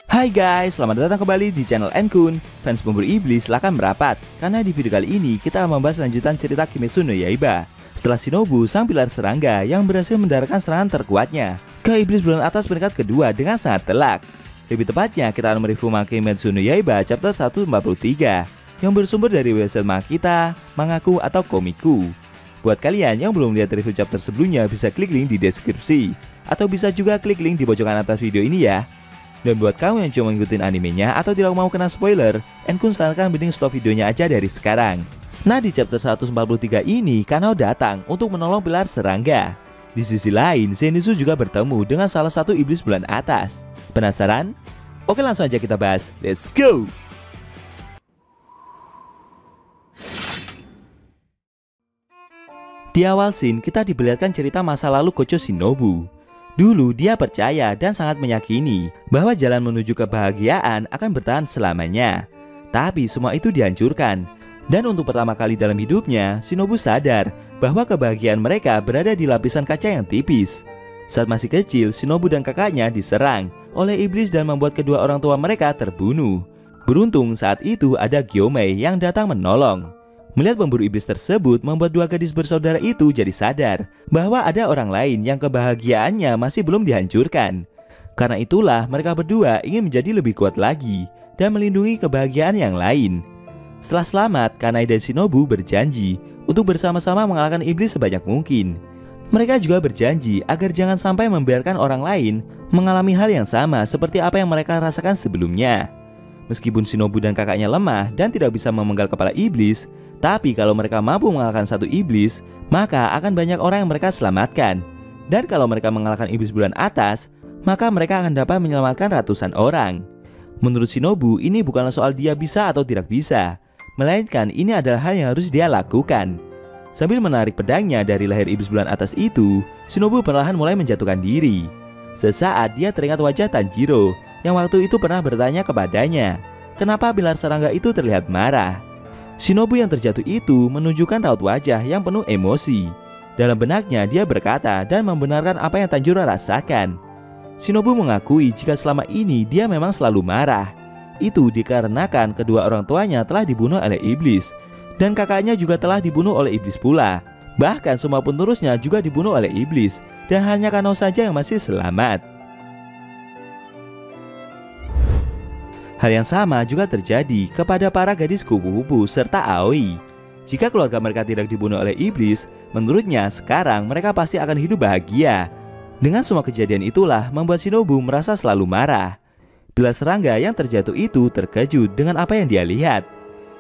Hai guys, selamat datang kembali di channel Enkun. Fans pemburu iblis silahkan merapat, karena di video kali ini kita akan membahas lanjutan cerita Kimetsu no Yaiba. Setelah Shinobu, sang pilar serangga yang berhasil mendarahkan serangan terkuatnya ke iblis bulan atas peringkat kedua dengan sangat telak. Lebih tepatnya, kita akan mereview manga Kimetsu no Yaiba chapter 143 yang bersumber dari website Makita, Mangaku, atau Komiku. Buat kalian yang belum lihat review chapter sebelumnya, bisa klik link di deskripsi, atau bisa juga klik link di pojokan atas video ini ya. Dan buat kamu yang cuma ngikutin animenya atau tidak mau kena spoiler, Enkun sarankan mending stop videonya aja dari sekarang. Nah, di chapter 143 ini, Kanao datang untuk menolong pilar serangga. Di sisi lain, Zenitsu juga bertemu dengan salah satu iblis bulan atas. Penasaran? Oke, langsung aja kita bahas. Let's go! Di awal scene, kita diperlihatkan cerita masa lalu Kocho Shinobu. Dulu dia percaya dan sangat meyakini bahwa jalan menuju kebahagiaan akan bertahan selamanya. Tapi semua itu dihancurkan. Dan untuk pertama kali dalam hidupnya, Shinobu sadar bahwa kebahagiaan mereka berada di lapisan kaca yang tipis. Saat masih kecil, Shinobu dan kakaknya diserang oleh iblis dan membuat kedua orang tua mereka terbunuh. Beruntung saat itu ada Gyomei yang datang menolong. Melihat pemburu iblis tersebut membuat dua gadis bersaudara itu jadi sadar bahwa ada orang lain yang kebahagiaannya masih belum dihancurkan. Karena itulah mereka berdua ingin menjadi lebih kuat lagi dan melindungi kebahagiaan yang lain. Setelah selamat, Kanai dan Shinobu berjanji untuk bersama-sama mengalahkan iblis sebanyak mungkin. Mereka juga berjanji agar jangan sampai membiarkan orang lain mengalami hal yang sama seperti apa yang mereka rasakan sebelumnya. Meskipun Shinobu dan kakaknya lemah dan tidak bisa memenggal kepala iblis, tapi kalau mereka mampu mengalahkan satu iblis, maka akan banyak orang yang mereka selamatkan. Dan kalau mereka mengalahkan iblis bulan atas, maka mereka akan dapat menyelamatkan ratusan orang. Menurut Shinobu, ini bukanlah soal dia bisa atau tidak bisa, melainkan ini adalah hal yang harus dia lakukan. Sambil menarik pedangnya dari leher iblis bulan atas itu, Shinobu perlahan mulai menjatuhkan diri. Sesaat dia teringat wajah Tanjiro yang waktu itu pernah bertanya kepadanya, kenapa pilar serangga itu terlihat marah. Shinobu yang terjatuh itu menunjukkan raut wajah yang penuh emosi. Dalam benaknya dia berkata dan membenarkan apa yang Tanjiro rasakan. Shinobu mengakui jika selama ini dia memang selalu marah. Itu dikarenakan kedua orang tuanya telah dibunuh oleh iblis, dan kakaknya juga telah dibunuh oleh iblis pula. Bahkan semua penerusnya juga dibunuh oleh iblis, dan hanya Kanao saja yang masih selamat. Hal yang sama juga terjadi kepada para gadis kupu-kupu serta Aoi. Jika keluarga mereka tidak dibunuh oleh iblis, menurutnya sekarang mereka pasti akan hidup bahagia. Dengan semua kejadian itulah membuat Shinobu merasa selalu marah. Pilar serangga yang terjatuh itu terkejut dengan apa yang dia lihat.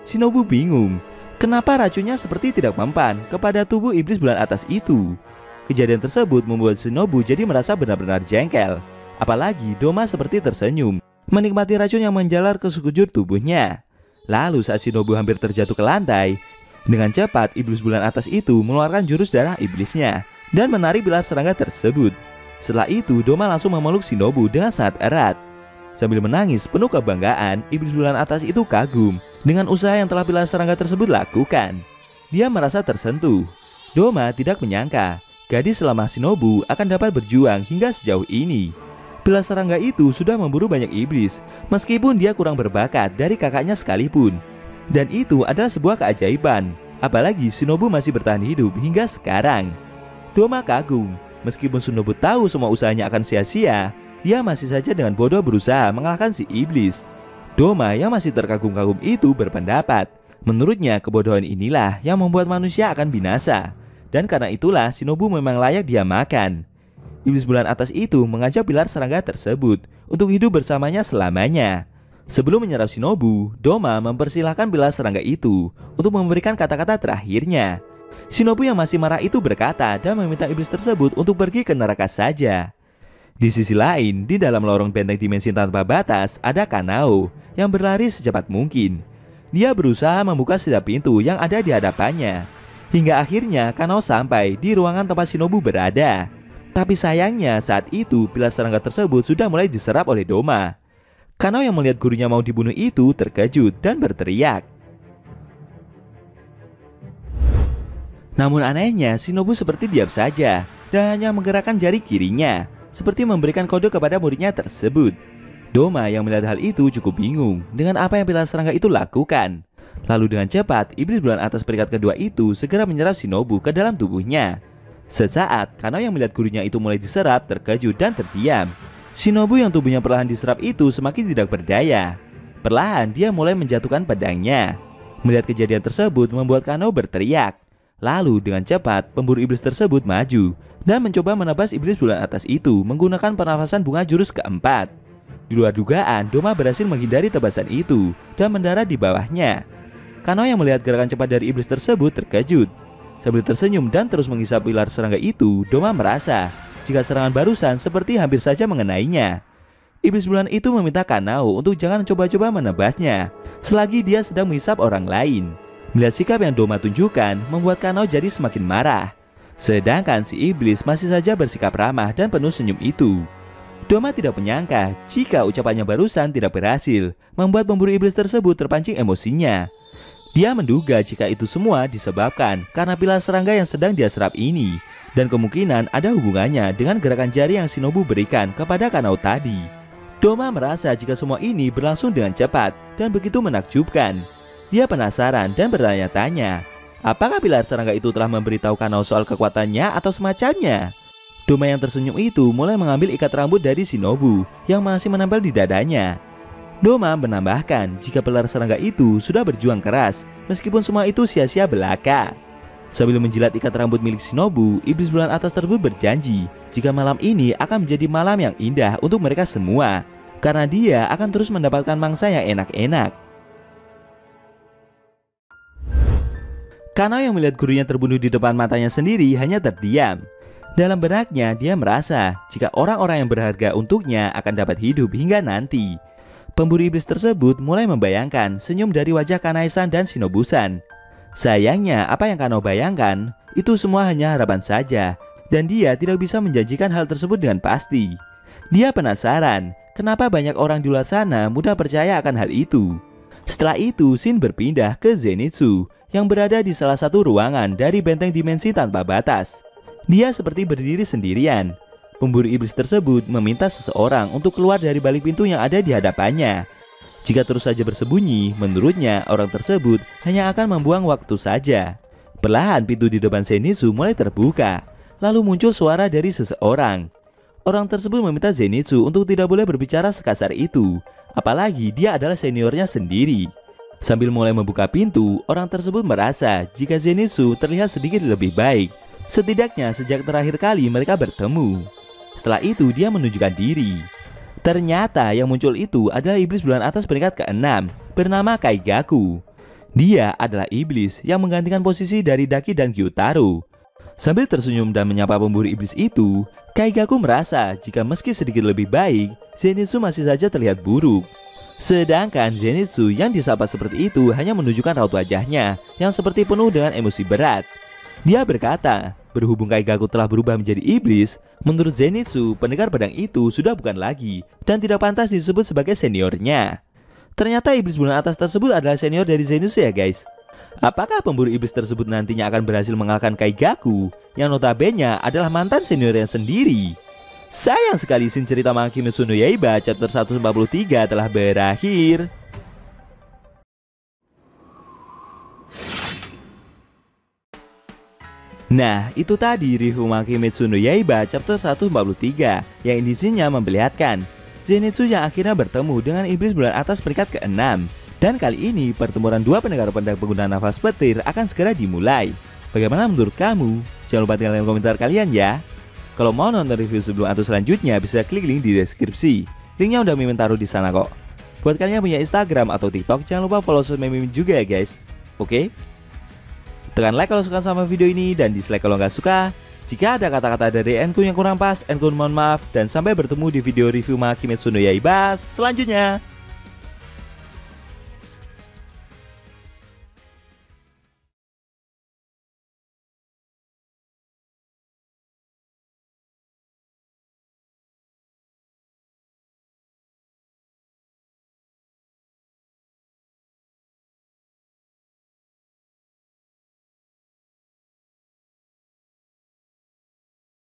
Shinobu bingung, kenapa racunnya seperti tidak mempan kepada tubuh iblis bulan atas itu. Kejadian tersebut membuat Shinobu jadi merasa benar-benar jengkel. Apalagi Doma seperti tersenyum, menikmati racun yang menjalar ke sekujur tubuhnya. Lalu saat Shinobu hampir terjatuh ke lantai, dengan cepat iblis bulan atas itu mengeluarkan jurus darah iblisnya dan menarik pilar serangga tersebut. Setelah itu Doma langsung memeluk Shinobu dengan sangat erat. Sambil menangis penuh kebanggaan, iblis bulan atas itu kagum dengan usaha yang telah pilar serangga tersebut lakukan. Dia merasa tersentuh. Doma tidak menyangka gadis selama Shinobu akan dapat berjuang hingga sejauh ini. Pilar serangga itu sudah memburu banyak iblis, meskipun dia kurang berbakat dari kakaknya sekalipun. Dan itu adalah sebuah keajaiban, apalagi Shinobu masih bertahan hidup hingga sekarang. Doma kagum, meskipun Shinobu tahu semua usahanya akan sia-sia, dia masih saja dengan bodoh berusaha mengalahkan si iblis. Doma yang masih terkagum-kagum itu berpendapat, menurutnya kebodohan inilah yang membuat manusia akan binasa. Dan karena itulah Shinobu memang layak dia makan. Iblis bulan atas itu mengajak pilar serangga tersebut untuk hidup bersamanya selamanya. Sebelum menyerap Shinobu, Doma mempersilahkan pilar serangga itu untuk memberikan kata-kata terakhirnya. Shinobu yang masih marah itu berkata dan meminta iblis tersebut untuk pergi ke neraka saja. Di sisi lain, di dalam lorong benteng dimensi tanpa batas ada Kanao yang berlari secepat mungkin. Dia berusaha membuka setiap pintu yang ada di hadapannya. Hingga akhirnya Kanao sampai di ruangan tempat Shinobu berada. Tapi sayangnya saat itu pilar serangga tersebut sudah mulai diserap oleh Doma. Kanao yang melihat gurunya mau dibunuh itu terkejut dan berteriak. Namun anehnya Shinobu seperti diam saja dan hanya menggerakkan jari kirinya, seperti memberikan kode kepada muridnya tersebut. Doma yang melihat hal itu cukup bingung dengan apa yang pilar serangga itu lakukan. Lalu dengan cepat, iblis bulan atas peringkat kedua itu segera menyerap Shinobu ke dalam tubuhnya. Sesaat, Kanao yang melihat gurunya itu mulai diserap terkejut dan terdiam. Shinobu yang tubuhnya perlahan diserap itu semakin tidak berdaya. Perlahan dia mulai menjatuhkan pedangnya. Melihat kejadian tersebut membuat Kanao berteriak. Lalu dengan cepat pemburu iblis tersebut maju dan mencoba menebas iblis bulan atas itu menggunakan pernafasan bunga jurus keempat. Di luar dugaan, Doma berhasil menghindari tebasan itu dan mendarat di bawahnya. Kanao yang melihat gerakan cepat dari iblis tersebut terkejut. Sambil tersenyum dan terus menghisap pilar serangga itu, Doma merasa jika serangan barusan seperti hampir saja mengenainya. Iblis bulan itu meminta Kanao untuk jangan coba-coba menebasnya selagi dia sedang menghisap orang lain. Melihat sikap yang Doma tunjukkan membuat Kanao jadi semakin marah. Sedangkan si iblis masih saja bersikap ramah dan penuh senyum itu. Doma tidak menyangka jika ucapannya barusan tidak berhasil membuat pemburu iblis tersebut terpancing emosinya. Dia menduga jika itu semua disebabkan karena pilar serangga yang sedang dia serap ini, dan kemungkinan ada hubungannya dengan gerakan jari yang Shinobu berikan kepada Kanao tadi. Doma merasa jika semua ini berlangsung dengan cepat dan begitu menakjubkan. Dia penasaran dan bertanya-tanya, apakah pilar serangga itu telah memberitahu Kanao soal kekuatannya atau semacamnya? Doma yang tersenyum itu mulai mengambil ikat rambut dari Shinobu yang masih menempel di dadanya. Doma menambahkan jika pilar serangga itu sudah berjuang keras meskipun semua itu sia-sia belaka. Sambil menjilat ikat rambut milik Shinobu, iblis bulan atas tersebut berjanji jika malam ini akan menjadi malam yang indah untuk mereka semua, karena dia akan terus mendapatkan mangsa yang enak-enak. Kanao yang melihat gurunya terbunuh di depan matanya sendiri hanya terdiam. Dalam benaknya dia merasa jika orang-orang yang berharga untuknya akan dapat hidup hingga nanti. Pemburu iblis tersebut mulai membayangkan senyum dari wajah Kanai-san dan Shinobu-san. Sayangnya apa yang Kanao bayangkan itu semua hanya harapan saja, dan dia tidak bisa menjanjikan hal tersebut dengan pasti. Dia penasaran kenapa banyak orang di luar sana mudah percaya akan hal itu. Setelah itu Shin berpindah ke Zenitsu yang berada di salah satu ruangan dari benteng dimensi tanpa batas. Dia seperti berdiri sendirian. Pemburu iblis tersebut meminta seseorang untuk keluar dari balik pintu yang ada di hadapannya. Jika terus saja bersembunyi, menurutnya orang tersebut hanya akan membuang waktu saja. Perlahan pintu di depan Zenitsu mulai terbuka. Lalu muncul suara dari seseorang. Orang tersebut meminta Zenitsu untuk tidak boleh berbicara sekasar itu, apalagi dia adalah seniornya sendiri. Sambil mulai membuka pintu, orang tersebut merasa jika Zenitsu terlihat sedikit lebih baik, setidaknya sejak terakhir kali mereka bertemu. Setelah itu dia menunjukkan diri. Ternyata yang muncul itu adalah iblis bulan atas peringkat ke-6 bernama Kaigaku. Dia adalah iblis yang menggantikan posisi dari Daki dan Gyutaro. Sambil tersenyum dan menyapa pemburu iblis itu, Kaigaku merasa jika meski sedikit lebih baik, Zenitsu masih saja terlihat buruk. Sedangkan Zenitsu yang disapa seperti itu hanya menunjukkan raut wajahnya yang seperti penuh dengan emosi berat. Dia berkata, berhubung Kaigaku telah berubah menjadi iblis, menurut Zenitsu pendekar pedang itu sudah bukan lagi dan tidak pantas disebut sebagai seniornya. Ternyata iblis bulan atas tersebut adalah senior dari Zenitsu ya guys. Apakah pemburu iblis tersebut nantinya akan berhasil mengalahkan Kaigaku yang notabene adalah mantan seniornya sendiri? Sayang sekali scene cerita manga Kimetsu no Yaiba chapter 143 telah berakhir. Nah, itu tadi review manga Kimetsu no Yaiba chapter 143 yang intinya memperlihatkan Zenitsu yang akhirnya bertemu dengan iblis bulan atas peringkat ke-6. Dan kali ini pertempuran dua pendekar pedang pengguna nafas petir akan segera dimulai. Bagaimana menurut kamu? Jangan lupa tinggalkan komentar kalian ya. Kalau mau nonton review sebelum atau selanjutnya bisa klik link di deskripsi. Linknya udah Mimin taruh di sana kok. Buat kalian yang punya Instagram atau TikTok jangan lupa follow sosmed Mimin juga ya guys. Oke? Tekan like kalau suka sama video ini dan dislike kalau nggak suka. Jika ada kata-kata dari Enkun yang kurang pas, Enkun mohon maaf dan sampai bertemu di video review manga Kimetsu no Yaiba selanjutnya.